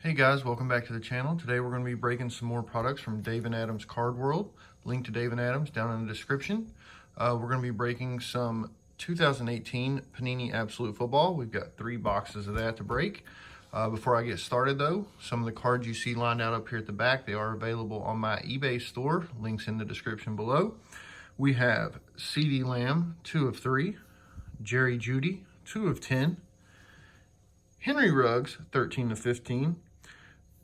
Hey guys, welcome back to the channel. Today we're going to be breaking some more products from Dave & Adam's Card World. Link to Dave & Adam's down in the description. We're going to be breaking some 2018 Panini Absolute Football. We've got 3 boxes of that to break. Before I get started though, some of the cards you see lined out up here at the back, they are available on my eBay store. Links in the description below. We have CeeDee Lamb, 2 of 3. Jeudy, 2 of 10. Henry Ruggs, 13 of 15.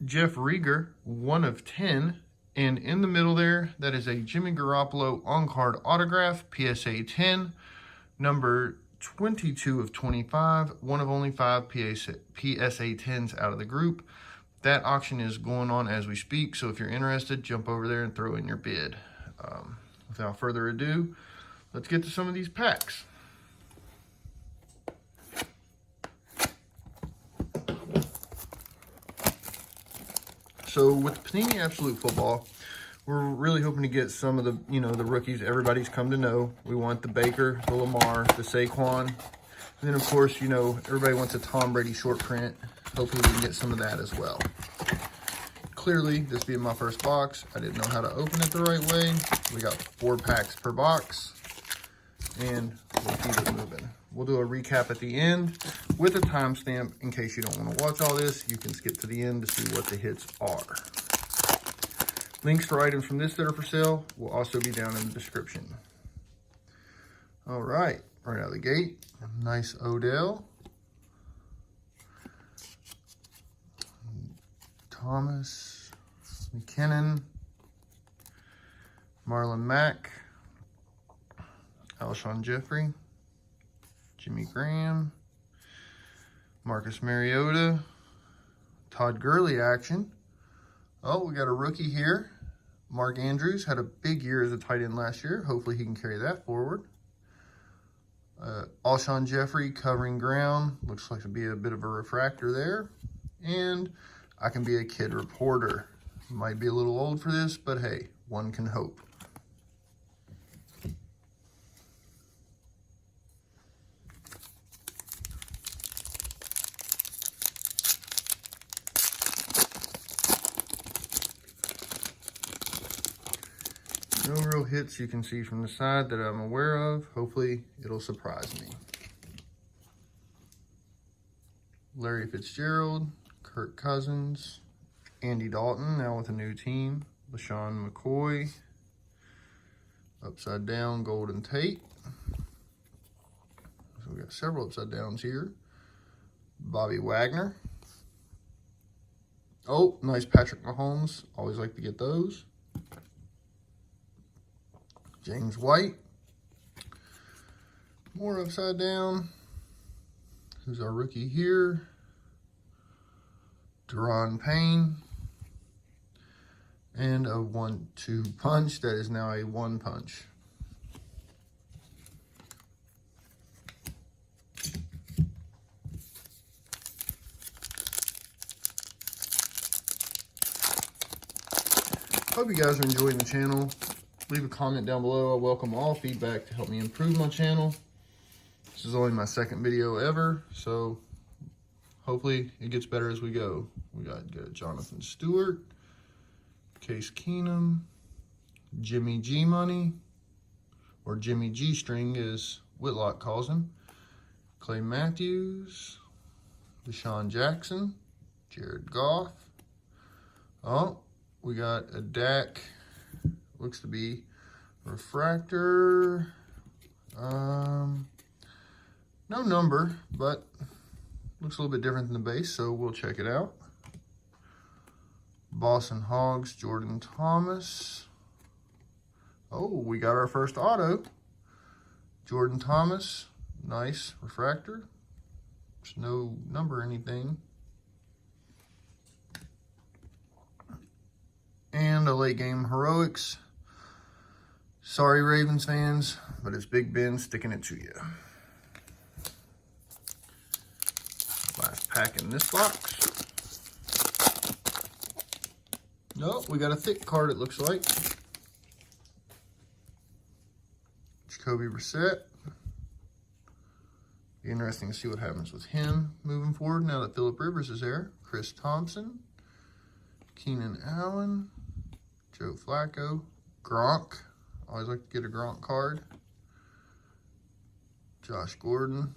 Jalen Reagor, 1 of 10. And in the middle there, that is a Jimmy Garoppolo on-card autograph, PSA 10, number 22 of 25, one of only 5 PSA 10s out of the group. That auction is going on as we speak, so if you're interested, jump over there and throw in your bid. Without further ado, let's get to some of these packs. So with Panini Absolute Football, we're really hoping to get some of the, the rookies everybody's come to know. We want the Baker, the Lamar, the Saquon. And then, of course, everybody wants a Tom Brady short print. Hopefully we can get some of that as well. Clearly, this being my first box, I didn't know how to open it the right way. We got 4 packs per box, and we'll keep it moving. We'll do a recap at the end with a timestamp in case you don't want to watch all this. You can skip to the end to see what the hits are. Links for items from this that are for sale will also be down in the description. All right, right out of the gate, nice Odell. Thomas, McKinnon, Marlon Mack, Alshon Jeffrey, Jimmy Graham, Marcus Mariota, Todd Gurley action. Oh, we got a rookie here. Mark Andrews had a big year as a tight end last year. Hopefully he can carry that forward. Alshon Jeffrey covering ground. Looks like to be a bit of a refractor there. And I can be a kid reporter. Might be a little old for this, but hey, one can hope. No real hits you can see from the side that I'm aware of. Hopefully, it'll surprise me. Larry Fitzgerald, Kirk Cousins, Andy Dalton, now with a new team. LaShawn McCoy, upside down Golden Tate. So we got several upside downs here. Bobby Wagner. Oh, nice Patrick Mahomes. Always like to get those. James White. More upside down. Who's our rookie here? Deron Payne. And a 1-2 punch. That is now a 1 punch. Hope you guys are enjoying the channel. Leave a comment down below. I welcome all feedback to help me improve my channel. This is only my 2nd video ever, so hopefully it gets better as we go. We got Jonathan Stewart, Case Keenum, Jimmy G Money, or Jimmy G String as Whitlock calls him, Clay Matthews, Deshaun Jackson, Jared Goff. Oh, we got a Dak. Looks to be refractor. No number, but looks a little bit different than the base, so we'll check it out. Boston Hogs, Jordan Thomas. Oh, we got our first auto. Jordan Thomas, nice refractor. There's no number or anything. And a late game heroics. Sorry, Ravens fans, but it's Big Ben sticking it to you. Last pack in this box. Nope, we got a thick card, it looks like. Jacoby Brissett. Be interesting to see what happens with him moving forward now that Phillip Rivers is there. Chris Thompson, Keenan Allen, Joe Flacco, Gronk. Always like to get a Gronk card. Josh Gordon,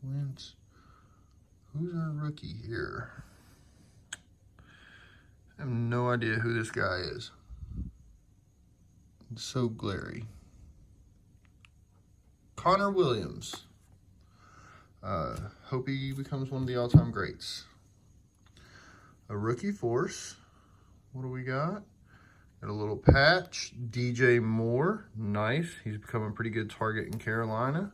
Wentz. Who's our rookie here? I have no idea who this guy is. It's so glary. Connor Williams. Hope he becomes one of the all-time greats. A rookie force. What do we got? Got a little patch. DJ Moore. Nice. He's become a pretty good target in Carolina.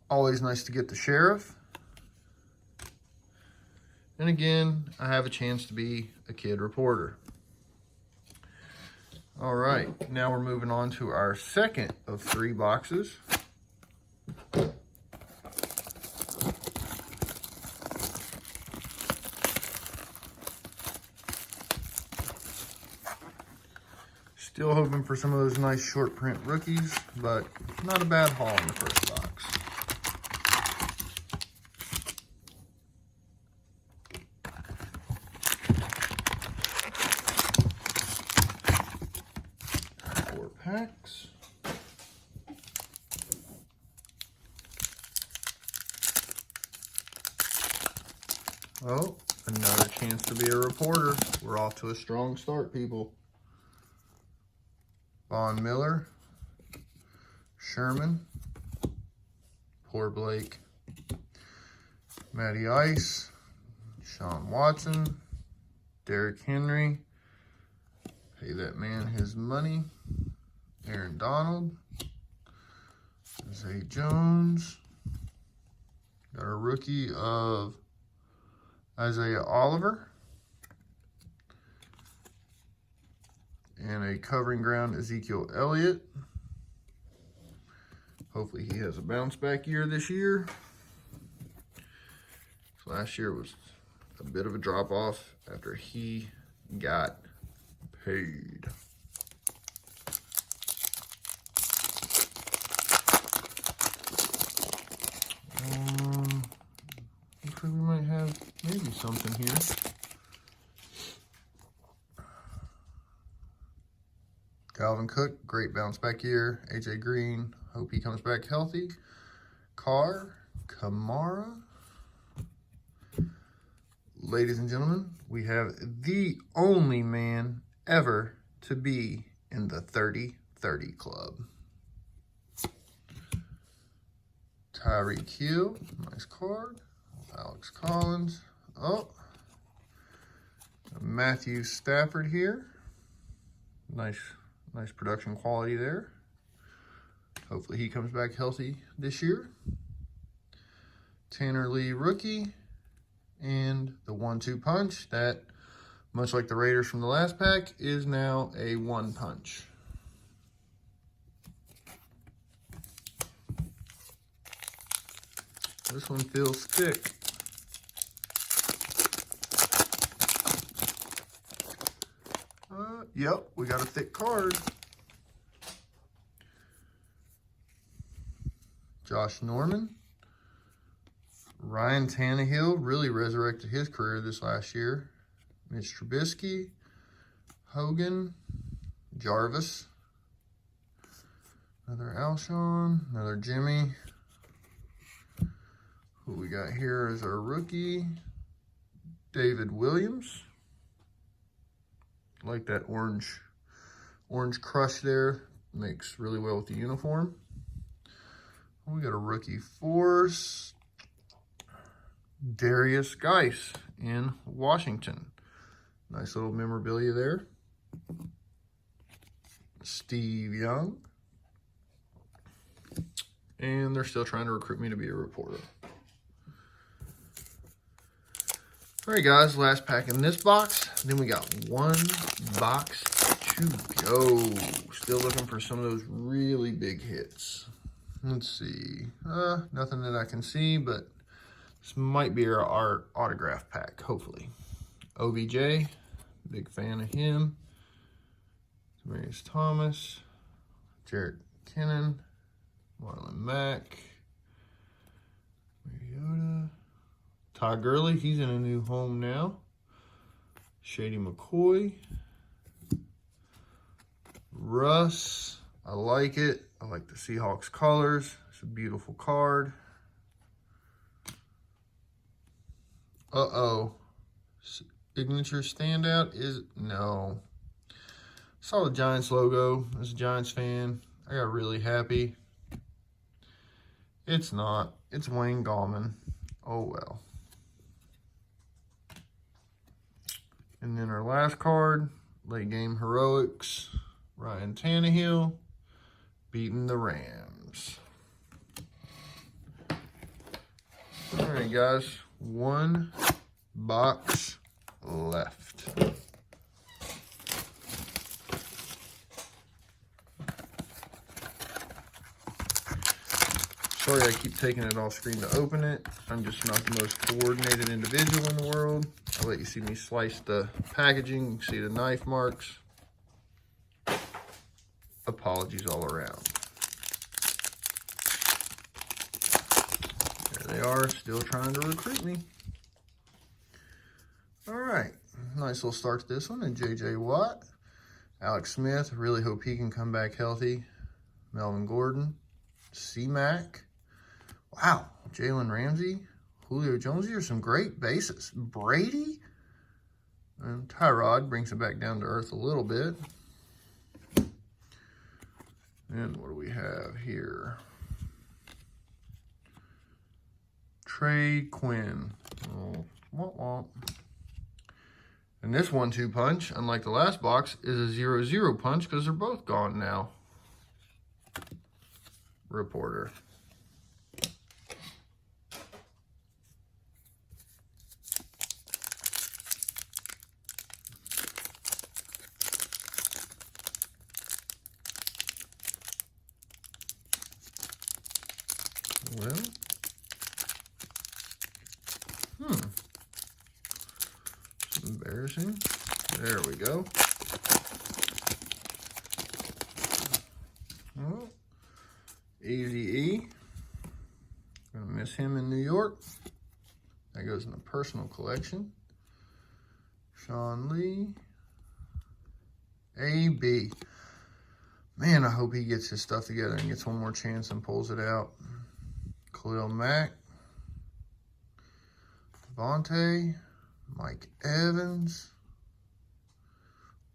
Always nice to get the sheriff. And again, I have a chance to be a kid reporter. All right, now we're moving on to our second of 3 boxes. Still hoping for some of those nice short print rookies, but not a bad haul in the first box. Packs. Oh, another chance to be a reporter. We're off to a strong start, people. Von Miller, Sherman, poor Blake, Matty Ice, Sean Watson, Derrick Henry, pay that man his money. Aaron Donald, Zay Jones, got a rookie of Isaiah Oliver, and a covering ground Ezekiel Elliott. Hopefully he has a bounce back year this year. Last year was a bit of a drop off after he got paid. Looks like we might have maybe something here. Dalvin Cook, great bounce back year. AJ Green, hope he comes back healthy. Carr, Kamara. Ladies and gentlemen, we have the only man ever to be in the 30-30 club. Tyreek Hill, nice card. Alex Collins. Oh, Matthew Stafford here. Nice production quality there. Hopefully he comes back healthy this year. Tanner Lee rookie. And the 1-2 punch that, much like the Raiders from the last pack, is now a 1 punch. This one feels thick. Yep, we got a thick card. Josh Norman. Ryan Tannehill really resurrected his career this last year. Mitch Trubisky. Hogan. Jarvis. Another Alshon. Another Jimmy. Who we got here is our rookie, David Williams. Like that orange crush there. Makes really well with the uniform. We got a rookie force, Darius Geis in Washington. Nice little memorabilia there. Steve Young. And they're still trying to recruit me to be a reporter. All right, guys, last pack in this box. Then we got 1 box to go. Still looking for some of those really big hits. Let's see. Nothing that I can see, but this might be our autograph pack, hopefully. OBJ, big fan of him. Demarius Thomas, Jarrett Kennan, Marlon Mack, Ty Gurley, he's in a new home now. Shady McCoy. Russ, I like it. I like the Seahawks colors. It's a beautiful card. Uh-oh. Signature standout is, no. Saw the Giants logo as a Giants fan. I got really happy. It's not. It's Wayne Gallman. Oh, well. And then our last card, late game heroics. Ryan Tannehill beating the Rams. All right, guys. One box left. Sorry I keep taking it off screen to open it. I'm just not the most coordinated individual in the world. I'll let you see me slice the packaging. You can see the knife marks. Apologies all around. There they are, still trying to recruit me. All right, nice little start to this one. And J.J. Watt, Alex Smith, really hope he can come back healthy. Melvin Gordon, C-Mac. Wow, Jalen Ramsey, Julio Jones. These are some great bases. Brady and Tyrod brings it back down to earth a little bit. And what do we have here? Trey Quinn. Oh, womp womp. And this 1-2 punch, unlike the last box, is a 0-0 punch because they're both gone now. Reporter. Well, it's embarrassing. There we go. Well, Easy E. Gonna miss him in New York. That goes in the personal collection. Sean Lee. AB. Man, I hope he gets his stuff together and gets one more chance and pulls it out. Khalil Mack. Devontae. Mike Evans.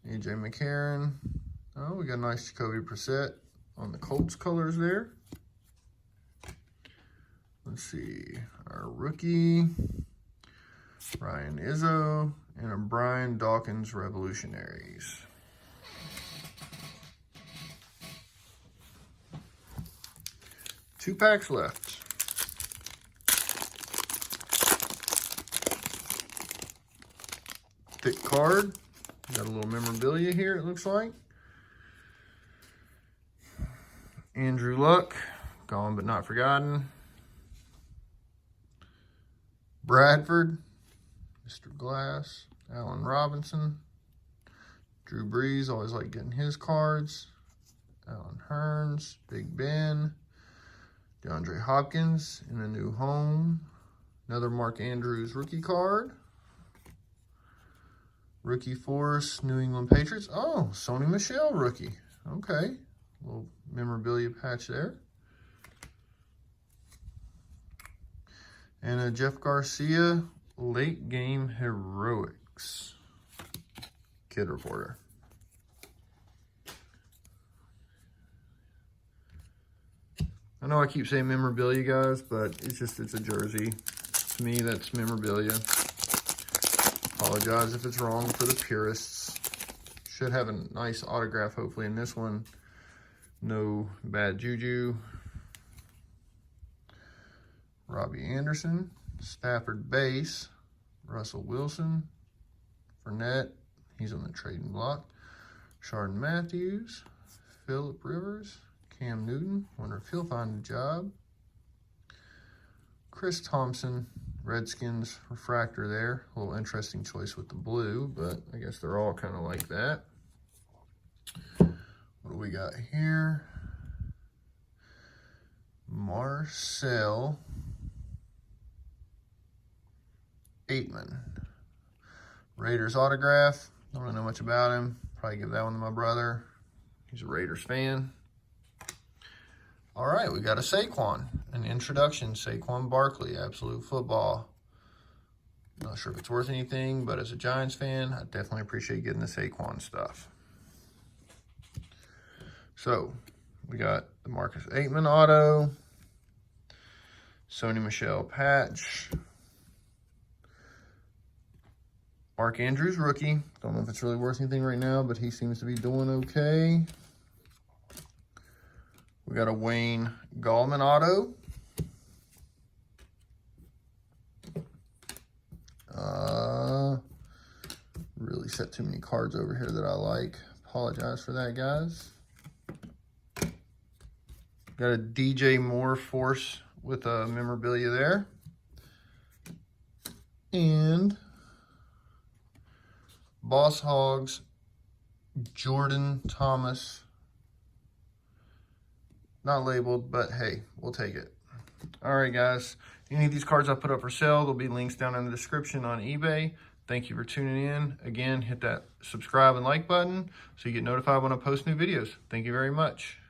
AJ McCarron. Oh, we got a nice Jacoby Brissett on the Colts colors there. Let's see. Our rookie. Ryan Izzo. And a Brian Dawkins Revolutionaries. Two packs left. Thick card. Got a little memorabilia here, it looks like. Andrew Luck, gone but not forgotten. Bradford, Mr. Glass, Allen Robinson. Drew Brees, always like getting his cards. Alan Hearns, Big Ben. DeAndre Hopkins in a new home. Another Mark Andrews rookie card. Rookie Force, New England Patriots. Oh, Sony Michel rookie. Okay. Little memorabilia patch there. And a Jeff Garcia late game heroics. Kid Reporter. I know I keep saying memorabilia, guys, but it's a jersey. To me, that's memorabilia. Apologize if it's wrong for the purists. Should have a nice autograph, hopefully, in this one. No bad juju. Robbie Anderson. Stafford base. Russell Wilson. Fournette. He's on the trading block. Chardon Matthews. Phillip Rivers. Cam Newton, wonder if he'll find a job. Chris Thompson, Redskins refractor there. A little interesting choice with the blue, but I guess they're all kind of like that. What do we got here? Marcel Aitman. Raiders autograph. Don't really know much about him. Probably give that one to my brother. He's a Raiders fan. All right, we got a Saquon. An introduction. Saquon Barkley, Absolute Football. Not sure if it's worth anything, but as a Giants fan, I definitely appreciate getting the Saquon stuff. So, we got the Marcus Aitman auto. Sony Michel patch. Mark Andrews rookie. Don't know if it's really worth anything right now, but he seems to be doing okay. We got a Wayne Gallman auto. Really set too many cards over here that I like. Apologize for that, guys. Got a DJ Moore Force with a memorabilia there. And Boss Hogs, Jordan Thomas. Not labeled, but hey, we'll take it. All right, guys. Any of these cards I put up for sale, there'll be links down in the description on eBay. Thank you for tuning in. Again, hit that subscribe and like button so you get notified when I post new videos. Thank you very much.